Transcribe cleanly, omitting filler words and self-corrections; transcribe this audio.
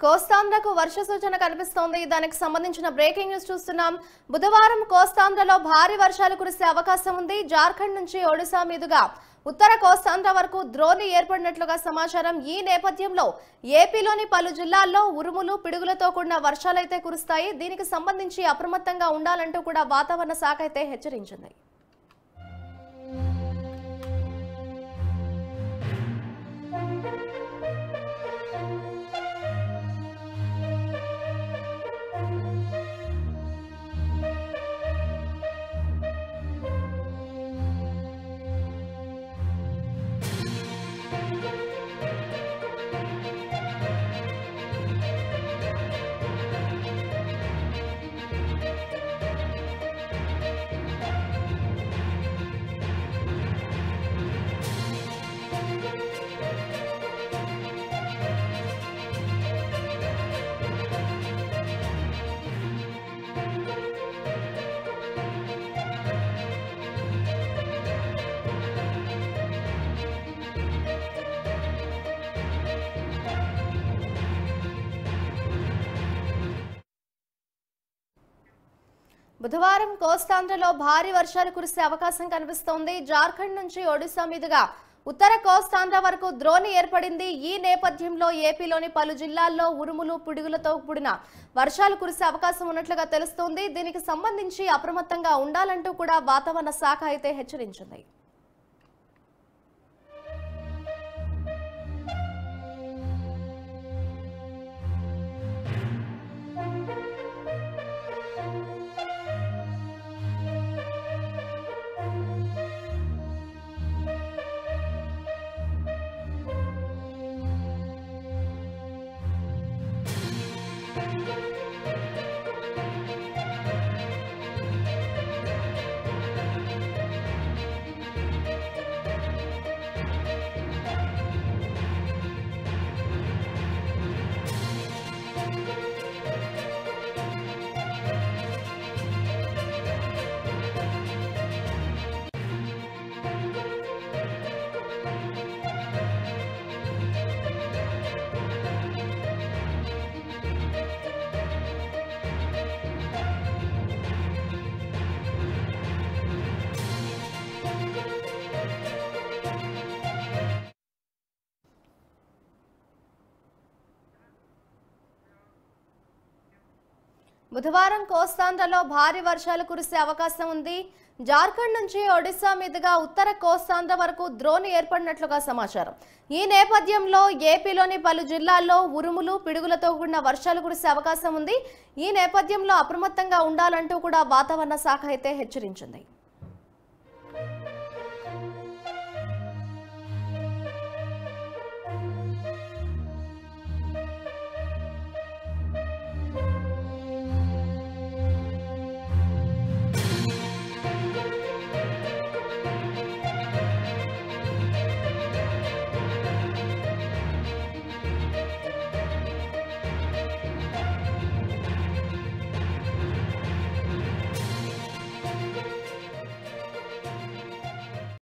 కోస్తాంధ్రకు వర్ష సూచన కనిపిస్తోంది. దానికి సంబంధించిన బ్రేకింగ్ న్యూస్ చూస్తున్నాం. బుధవారం కోస్తాంధ్రలో భారీ వర్షాలు కురిసే అవకాశం ఉంది. జార్ఖండ్ నుంచి ఒడిశా మీదుగా ఉత్తర కోస్తాంధ్ర వరకు ద్రోణి ఏర్పడినట్లుగా సమాచారం. ఈ నేపథ్యంలో ఏపీలోని పలు జిల్లాల్లో ఉరుములు పిడుగులతో కూడిన వర్షాలైతే కురుస్తాయి. దీనికి సంబంధించి అప్రమత్తంగా ఉండాలంటూ కూడా వాతావరణ శాఖ అయితే హెచ్చరించింది. బుధవారం కోస్తాంధ్రలో భారీ వర్షాలు కురిసే అవకాశం కనిపిస్తోంది. జార్ఖండ్ నుంచి ఒడిశా మీదుగా ఉత్తర కోస్తాంధ్ర వరకు ద్రోణి ఏర్పడింది. ఈ నేపథ్యంలో ఏపీలోని పలు జిల్లాల్లో ఉరుములు పిడుగులతో కూడిన వర్షాలు కురిసే అవకాశం ఉన్నట్లుగా తెలుస్తోంది. దీనికి సంబంధించి అప్రమత్తంగా ఉండాలంటూ కూడా వాతావరణ శాఖ అయితే హెచ్చరించింది. బుధవారం కోస్తాంధ్రలో భారీ వర్షాలు కురిసే అవకాశం ఉంది. జార్ఖండ్ నుంచి ఒడిశా మీదుగా ఉత్తర కోస్తాంధ్ర వరకు ద్రోణి ఏర్పడినట్లుగా సమాచారం. ఈ నేపథ్యంలో ఏపీలోని పలు జిల్లాల్లో ఉరుములు పిడుగులతో కూడిన వర్షాలు కురిసే అవకాశం ఉంది. ఈ నేపథ్యంలో అప్రమత్తంగా ఉండాలంటూ కూడా వాతావరణ శాఖ అయితే హెచ్చరించింది.